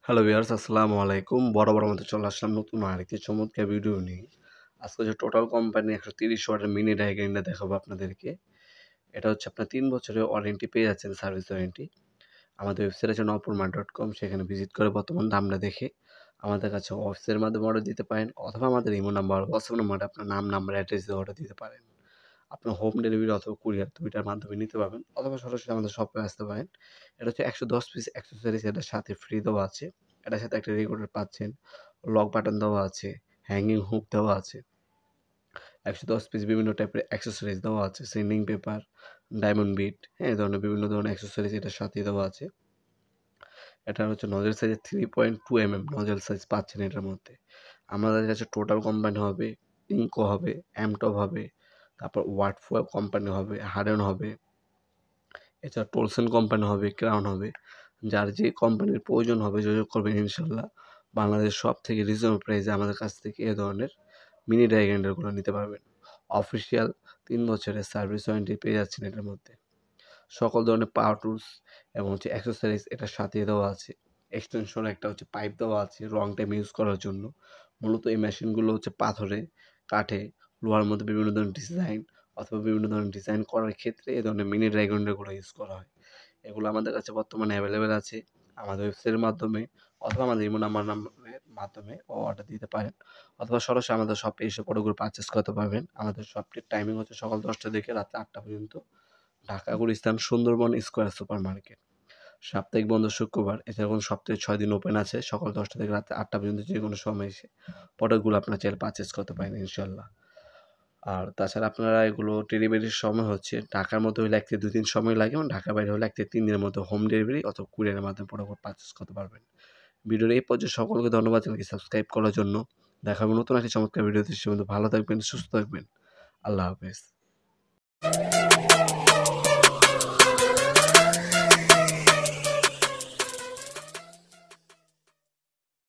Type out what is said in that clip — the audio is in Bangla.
হ্যালো ভিউয়ার্স, আসসালামু আলাইকুম। বরাবর মতো চলে আসলাম নতুন আরেকটি চমৎকার ভিডিও নিয়ে। আজকে যে টোটাল কোম্পানি 130 ওয়াটের মিনি ড্রাই গ্রাইন্ডার দেখাবো আপনাদেরকে। এটা হচ্ছে আপনার 3 বছরের ওয়ারেন্টি পেয়ে যাচ্ছেন, সার্ভিস ওয়ারেন্টি। আমাদের ওয়েবসাইট আছে নপুরমা.com, সেখানে ভিজিট করে বর্তমান দামটা দেখে আমাদের কাছে অফিসের মাধ্যমে অর্ডার দিতে পারেন, অথবা আমাদের ইমো নাম্বার, হোয়াটসঅ্যাপ নাম্বারে আপনার নাম, নাম্বার, অ্যাড্রেস দিয়ে অর্ডার দিতে পারেন। আপনার হোম ডেলিভারি অথবা কুরিয়ার দুইটার মাধ্যমে নিতে পারবেন, অথবা সরাসরি আমাদের শপে আসতে পারেন। এটা হচ্ছে 110 পিস অ্যাক্সেসরিজ এটার সাথে ফ্রি দেওয়া আছে। এটার সাথে একটা রেকর্ডার পাচ্ছেন, লক বাটন দেওয়া আছে, হ্যাঙ্গিং হুক দেওয়া আছে, 110 পিস বিভিন্ন টাইপের অ্যাক্সেসরিজ দেওয়া আছে, সিলিং পেপার, ডায়মন্ড বিট, হ্যাঁ, এই ধরনের বিভিন্ন ধরনের অ্যাক্সেসরিজ এটার সাথে দেওয়া আছে। এটা হচ্ছে nozzle size 3.2 mm nozzle size পাচ্ছেন এটার মধ্যে। আমাদের কাছে টোটাল কোম্পানি হবে, ইনকো হবে, এমটপ হবে, তারপর ওয়াটফো কোম্পানি হবে, হারেন হবে, এছাড়া টোলসন কোম্পানি হবে, ক্রাউন হবে। যার যে কোম্পানির প্রয়োজন হবে যোগাযোগ করবেন, ইনশাল্লাহ বাংলাদেশ সব থেকে রিজনেবল প্রাইসে আমাদের কাছ থেকে এ ধরনের মিনি ড্রাই গ্রাইন্ডারগুলো নিতে পারবেন। অফিসিয়াল 3 বছরের সার্ভিস ওয়ারেন্টি পেয়ে যাচ্ছেন এটার মধ্যে। সকল ধরনের পাওয়ার টুলস এবং হচ্ছে অ্যাক্সেসরিজ এটার সাথে দেওয়া আছে। এক্সটেনশন একটা হচ্ছে পাইপ দেওয়া আছে লং টাইম ইউজ করার জন্য। মূলত এই মেশিনগুলো হচ্ছে পাথরে, কাঠে, লোহার মধ্যে বিভিন্ন ধরনের ডিজাইন অথবা বিভিন্ন ধরনের ডিজাইন করার ক্ষেত্রে এই ধরনের মিনি ড্রাই গ্রাইন্ডারগুলো ইউজ করা হয়। এগুলো আমাদের কাছে বর্তমানে অ্যাভেলেবেল আছে। আমাদের ওয়েবসাইটের মাধ্যমে অথবা আমাদের ইমো নাম্বারের মাধ্যমে অর্ডার দিতে পারেন, অথবা সরাসরি আমাদের শপে এসে প্রোডাক্টগুলো পারচেস করতে পারবেন। আমাদের শপটির টাইমিং হচ্ছে সকাল 10টা থেকে রাত 8টা পর্যন্ত। Dhaka, Gulistan, Sundarban, square super market. সাপ্তাহিক বন্ধ শুক্রবার। এছাড়া কোনো সপ্তাহে 6 দিন ওপেন আছে, সকাল 10টা থেকে রাত 8টা পর্যন্ত। যে কোনো সময় এসে প্রোডাক্টগুলো আপনারা চাইলে পারচেস করতে পারেন, ইনশাল্লাহ। আর তাছাড়া আপনারা এগুলো ডেলিভারির সময় হচ্ছে ঢাকার মধ্যে হলে 1 থেকে 2 দিন সময় লাগে, এবং ঢাকার বাইরে হলে 1 থেকে 3 দিনের মধ্যে হোম ডেলিভারি অথবা কুরিয়ারের মাধ্যমে প্রোডাক্ট পারচেস করতে পারবেন। ভিডিওর এই পর্যায়ে সকলকে ধন্যবাদ, চ্যানেলকে সাবস্ক্রাইব করার জন্য। দেখা হবে নতুন একটি চমৎকার ভিডিওতে। সে পর্যন্ত ভালো থাকবেন, সুস্থ থাকবেন। আল্লাহ হাফেজ।